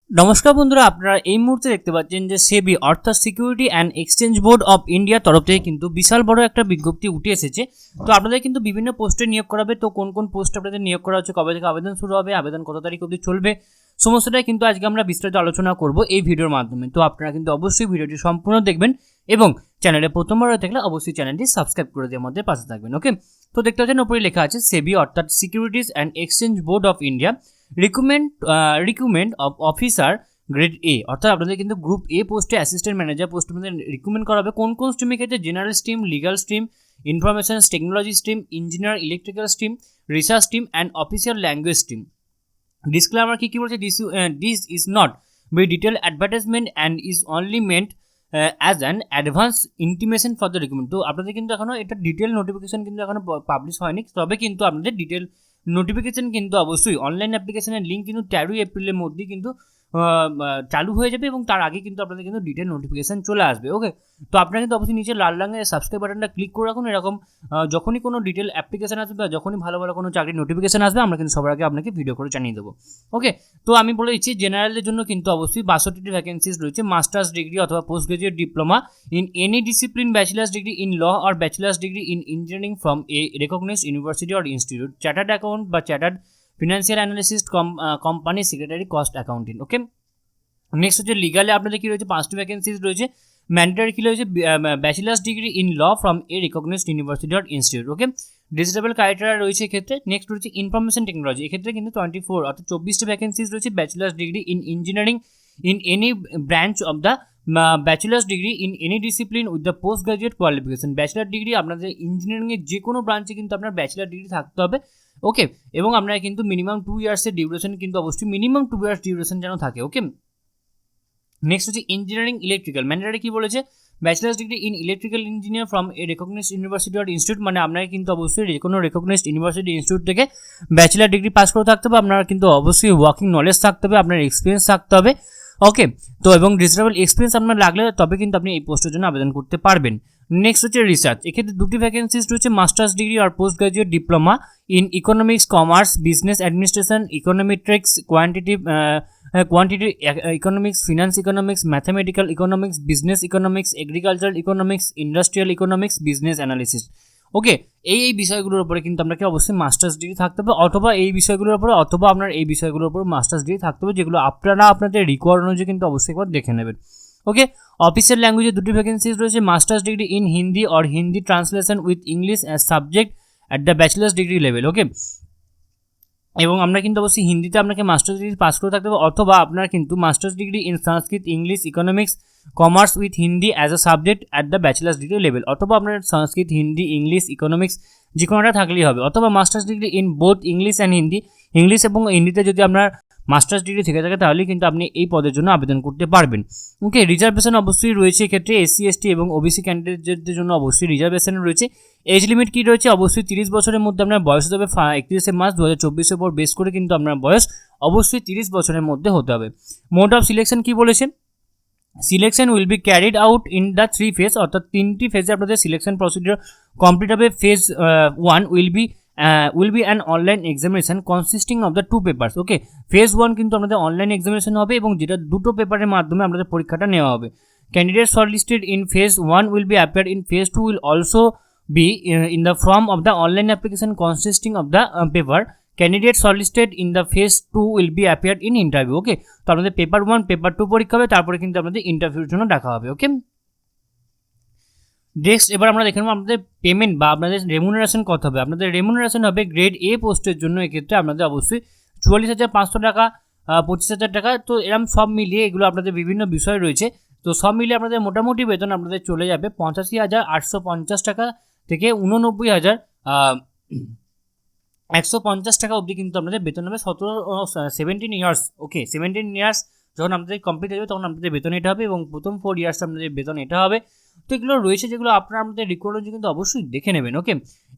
নমস্কার বন্ধুরা, আপনারা এই মুহূর্তে দেখতে পাচ্ছেন যে সেবি অর্থাৎ security and exchange board of ইন্ডিয়ার তরফ থেকে কিন্তু বিশাল বড় একটা বিজ্ঞপ্তি উঠে এসেছে। তো আপনাদের কিন্তু বিভিন্ন পোস্টে নিয়োগ করাবে। তো কোন কোন পোস্ট আপনাদের নিয়োগ করা হচ্ছে, কবে থেকে আবেদন শুরু হবে, আবেদন কত তারিখ অবধি চলবে, সমস্তটাই কিন্তু আজকে আমরা বিস্তারিত আলোচনা করব এই ভিডিওর মাধ্যমে। তো আপনারা কিন্তু অবশ্যই ভিডিওটি সম্পূর্ণ দেখবেন এবং চ্যানেলে প্রথমবার হয়ে থাকলে অবশ্যই চ্যানেলটি সাবস্ক্রাইব করে দিয়ে আমাদের পাশে থাকবেন। ওকে, তো দেখতে পাচ্ছেন উপরে লেখা আছে সেবি অর্থাৎ securities and exchange board of India recruitment of officer grade A, অর্থাৎ আপনাদের কিন্তু গ্রুপ এ পোস্টে অ্যাসিস্ট্যান্ট ম্যানেজার পোস্টে আপনাদের রিক্রুটমেন্ট করা হবে। কোন কোন স্ট্রিমের ক্ষেত্রে? General stream, legal stream, information technology stream, engineer electrical stream, research stream and official language stream. Disclaimer কি বলছে? This is not very detail advertisement and is only meant as an advance intimation for the recruitment. তো আপনাদের কিন্তু এখনও এটা detail notification কিন্তু এখনও publish হয়নি, তবে কিন্তু আপনাদের ডিটেল নোটিফিকেশন কিন্তু অবশ্যই অনলাইন অ্যাপ্লিকেশনের লিঙ্ক কিন্তু 13 এপ্রিলের মধ্যেই কিন্তু চালু হয়ে যাবে এবং তার আগে কিন্তু আপনাদের কিন্তু ডিটেল নোটিফিকেশান চলে আসবে। ওকে, তো আপনারা কিন্তু অবশ্যই নিচে লাল রঙের সাবস্ক্রাইব বাটনটা ক্লিক করে রাখুন। এরকম যখনই কোনো ডিটেল অ্যাপ্লিকেশান আসবে বা যখনই ভালো ভালো কোনো চাকরির নোটিফিকেশান আসবে আমরা কিন্তু সবার আগে আপনাকে ভিডিও করে জানিয়ে দেবো। ওকে, তো আমি বলে দিচ্ছি জেনারেলের জন্য কিন্তু অবশ্যই 62টি ভ্যাকেন্সিজ রয়েছে। মাস্টার্স ডিগ্রি অথবা post graduate diploma in any discipline, bachelors degree in law আর bachelors degree in engineering from a recognised university or institute, chartered account বা chartered financial analyst, company secretary, cost accounting. Okay, next হচ্ছে লিগালে আপনাদের কী রয়েছে? 5টি vacancies রয়েছে। Mandatory কী রয়েছে? Bachelor's degree in law from a recognised university or institute. Okay, disable criteria রয়েছে এক্ষেত্রে। নেক্সট রয়েছে ইনফরমেশন টেকনোলজি, এক্ষেত্রে কিন্তু 24 অর্থাৎ 24টি ভ্যাকেন্সিজ রয়েছে। Bachelor's degree in engineering in any branch of the bachelors degree in any discipline with the post graduate qualification. Bachelor degree আপনাদের ইঞ্জিনিয়ারিংয়ের যে কোনো ব্রাঞ্চে কিন্তু আপনার ব্যাচেলার ডিগ্রি থাকতে হবে। ওকে, এবং আপনারা কিন্তু মিনিমাম 2 ইয়ার্সের ডিউরেশন কিন্তু অবশ্যই মিনিমাম 2 ইয়ার্স ডিউরেশন যেন থাকে। ওকে, নেক্সট হচ্ছে ইঞ্জিনিয়ারিং ইলেকট্রিক্যাল। ম্যান্ডেটরি কী বলেছে? Bachelor's degree in electrical engineer from a recognised university or institute, মানে আপনাকে কিন্তু অবশ্যই যে কোনো রেকগনাইজড ইউনিভার্সিটি ইনস্টিটিউট থেকে ব্যাচেলার ডিগ্রি পাস করে থাকতে হবে। আপনার কিন্তু অবশ্যই ওয়ার্কিং নলেজ থাকতে হবে, আপনার এক্সপিরিয়েন্স থাকতে হবে। ওকে, তো এবং ডিজারেবল এক্সপিরিয়েন্স আপনার লাগলে তবে কিন্তু আপনি এই পোস্টের জন্য আবেদন করতে পারবেন। নেক্সট হচ্ছে রিসার্চ, এক্ষেত্রে 2টি ভ্যাকেন্সিজ রয়েছে। মাস্টার্স ডিগ্রি আর post graduate diploma in economics, commerce, business administration, econometrics, quantity economics, finance economics, mathematical economics, business economics, agricultural economics, industrial economics, business analysis. Okay, এই বিষয়গুলোর উপরে কিন্তু আপনাকে অবশ্যই মাস্টার্স ডিগ্রি থাকতে হবে, অথবা এই বিষয়গুলোর উপরে অথবা আপনার এই বিষয়গুলোর উপর মাস্টার্স ডিগ্রি থাকতে হবে, যেগুলো আপনারা আপনাদের রিকোয়ার অনুযায়ী কিন্তু অবশ্যই একবার দেখে নেবেন। ওকে, অফিসিয়াল ল্যাঙ্গুয়েজে 2টি ভ্যাকেন্সিজ রয়েছে। Masters degree in Hindi or Hindi translation with English as subject at the bachelors degree level. Okay, এবং আমরা কিন্তু অবশ্যই হিন্দিতে আপনাকে মাস্টার্স ডিগ্রি পাস করে থাকতে হবে, অথবা আপনার কিন্তু master's degree in Sanskrit, English, economics, commerce with Hindi as a subject at the bachelors degree level, অথবা আপনার সংস্কৃত, হিন্দি, ইংলিশ, ইকোনমিক্স যে কোনোটা থাকলেই হবে, অথবা masters degree in both English and Hindi, English এবং হিন্দিতে যদি আপনার মাস্টার্স ডিগ্রি থেকে থাকে তাহলেই কিন্তু আপনি এই পদের জন্য আবেদন করতে পারবেন। ওকে, রিজার্ভেশন অবশ্যই রয়েছে এক্ষেত্রে। এসসি, এসটি এবং ওবিসি ক্যান্ডিডেটদের জন্য অবশ্যই রিজার্ভেশন রয়েছে। এজ লিমিট কী রয়েছে? অবশ্যই 30 বছরের মধ্যে আপনার বয়স হতে হবে। 31শে মার্চ 2024 উপর বেস করে কিন্তু আপনার বয়স অবশ্যই 30 বছরের মধ্যে হতে হবে। মোড অফ সিলেকশন কী বলেছে? Selection will be carried out in the 3 phase, অর্থাৎ 3টি ফেজে আপনাদের সিলেকশন প্রসিডিওর কমপ্লিট হবে। Phase 1 will be an online examination consisting of the 2 papers. Okay, phase 1 কিন্তু আপনাদের অনলাইন এক্সামিনেশন হবে এবং যেটা 2টো পেপারের মাধ্যমে আপনাদের পরীক্ষাটা নেওয়া হবে। Candidate shortlisted in phase 1 will be appeared in phase 2 will also be in the form of the online application consisting of the paper. Candidate shortlisted in the phase 2 will be appeared in interview. ওকে, তো আপনাদের paper 1 paper 2 পরীক্ষা হবে, তারপরে কিন্তু আপনাদের ইন্টারভিউর জন্য ডাকা হবে। ওকে, নেক্সট এবার আমরা দেখে নেব আপনাদের পেমেন্ট বা আপনাদের রেমুনারেশন কত হবে। আপনাদের রেমুনারেশন হবে গ্রেড এ পোস্টের জন্য এক্ষেত্রে আপনাদের অবশ্যই 44,500 টাকা, 25,000 টাকা। তো এরকম সব মিলিয়ে এগুলো আপনাদের বিভিন্ন বিষয় রয়েছে। তো সব মিলিয়ে আপনাদের মোটামুটি বেতন আপনাদের চলে যাবে 85,850 টাকা থেকে 89,150 টাকা অবধি কিন্তু আপনাদের বেতন হবে 17 ইয়ার্স। ওকে, 17 ইয়ার্স যখন আপনাদের কমপ্লিট হয়ে যাবে তখন আপনাদের বেতন এটা হবে এবং প্রথম 4 ইয়ার্স আপনাদের বেতন এটা হবে। তো এগুলো রয়েছে যেগুলো আপনারা আপনাদের রিকোয়ারমেন্ট কিন্তু অবশ্যই দেখে নেবেন। ওকে,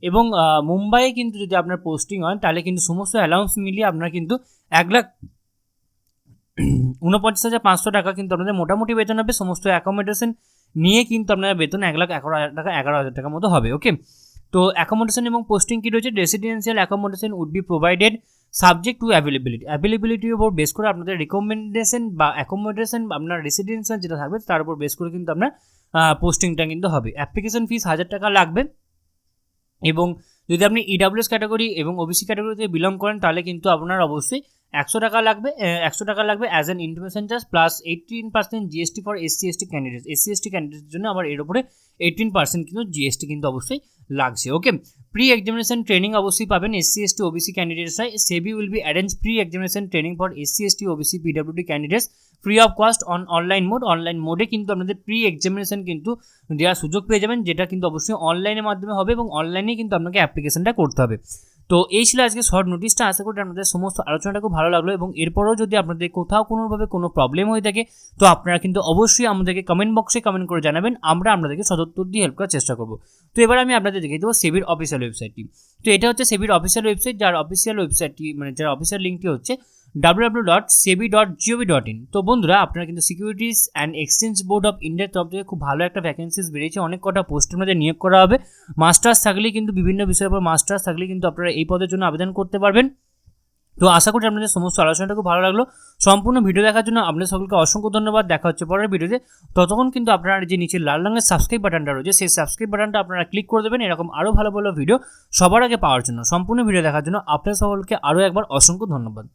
এবং মুম্বাইয়ে কিন্তু যদি আপনার পোস্টিং হয় তাহলে কিন্তু সমস্ত অ্যালাউন্স মিলিয়ে আপনার কিন্তু 1,49,500 টাকা কিন্তু আপনাদের মোটামুটি বেতন হবে। সমস্ত অ্যাকোমোডেশন নিয়ে কিন্তু আপনার বেতন 1,11,000 টাকা 11,000 টাকার মতো হবে। ওকে, তো অ্যাকোমোডেশন এবং পোস্টিং কী রয়েছে? Residential accommodation would be provided subject to অ্যাভেলেবিলিটির উপর বেস করে আপনাদের রিকমেন্ডেশন বা অ্যাকোমোডেশন বা আপনার রেসিডেন্সিয়াল যেটা থাকবে তার উপর বেস করে কিন্তু আপনার পোস্টিংটা কিন্তু হবে। অ্যাপ্লিকেশন ফিস 1000 টাকা লাগবে, এবং যদি আপনি ইডাব্লিউএস ক্যাটাগরি এবং ওবিসি ক্যাটাগরিতে বিলং করেন তাহলে কিন্তু আপনার অবশ্যই 100 টাকা লাগবে as an intimation charge plus 18% GST for SC/ST candidate. SC/ST ক্যান্ডিডেটের জন্য আবার এর উপরে 18% কিন্তু জিএসটি কিন্তু অবশ্যই লাগছে। ওকে, প্রি এক্সামিনেশন ট্রেনিং অবশ্যই পাবেন SC/ST ওবিসি ক্যান্ডিডেটসরা। SEBI will be arrange pre examination training for SC/ST OBC PWD candidates free of cost online মোডে কিন্তু আপনাদের প্রি এক্সামিনেশন কিন্তু দেওয়ার সুযোগ পেয়ে যাবেন, যেটা কিন্তু অবশ্যই অনলাইনের মাধ্যমে হবে এবং অনলাইনেই কিন্তু আপনাকে অ্যাপ্লিকেশনটা করতে হবে। তো এই ছিল আজকে শর্ট নোটিশটা। আশা করি আপনাদের সমস্ত আলোচনাটা খুব ভালো লাগলো, এবং এরপরেও যদি আপনাদের কোথাও কোনোভাবে কোনো প্রবলেম হয়ে থাকে তো আপনারা কিন্তু অবশ্যই আমাদেরকে কমেন্ট বক্সে কমেন্ট করে জানাবেন, আমরা আপনাদেরকে সদুত্তর দিয়ে হেল্প করার চেষ্টা করব। তো এবার আমি আপনাদের দেখিয়ে দেবো সেবির অফিসিয়াল ওয়েবসাইটটি। তো এটা হচ্ছে সেবির অফিসিয়াল ওয়েবসাইট, যার অফিসিয়াল ওয়েবসাইটটি মানে যার অফিসিয়াল লিঙ্কটি হচ্ছে www.sebi.gov.in। তো বন্ধুরা, আপনারা কিন্তু securities and exchange board of ইন্ডিয়ার তরফ থেকে খুব ভালো একটা ভ্যাকেন্সিস বেরিয়েছে, অনেক কটা পোস্টের মধ্যে নিয়োগ করা হবে। মাস্টার্স থাকলেই কিন্তু বিভিন্ন বিষয়ের উপর মাস্টার্স থাকলেই কিন্তু আপনারা এই পদের জন্য আবেদন করতে পারবেন। তো আশা করি আপনাদের সমস্ত আলোচনাটা খুব ভালো লাগলো। সম্পূর্ণ ভিডিও দেখার জন্য আপনাদের সকলকে অসংখ্য ধন্যবাদ। দেখা হচ্ছে পরের ভিডিওতে। ততক্ষণ কিন্তু আপনারা যে নিচে লাল রঙের সাবস্ক্রাইব বাটনটা রয়েছে সেই সাবস্ক্রাইব বাটনটা আপনারা ক্লিক করে দেবেন এরকম আরও ভালো ভালো ভিডিও সবার আগে পাওয়ার জন্য। সম্পূর্ণ ভিডিও দেখার জন্য আপনাদের সকলকে আরও একবার অসংখ্য ধন্যবাদ।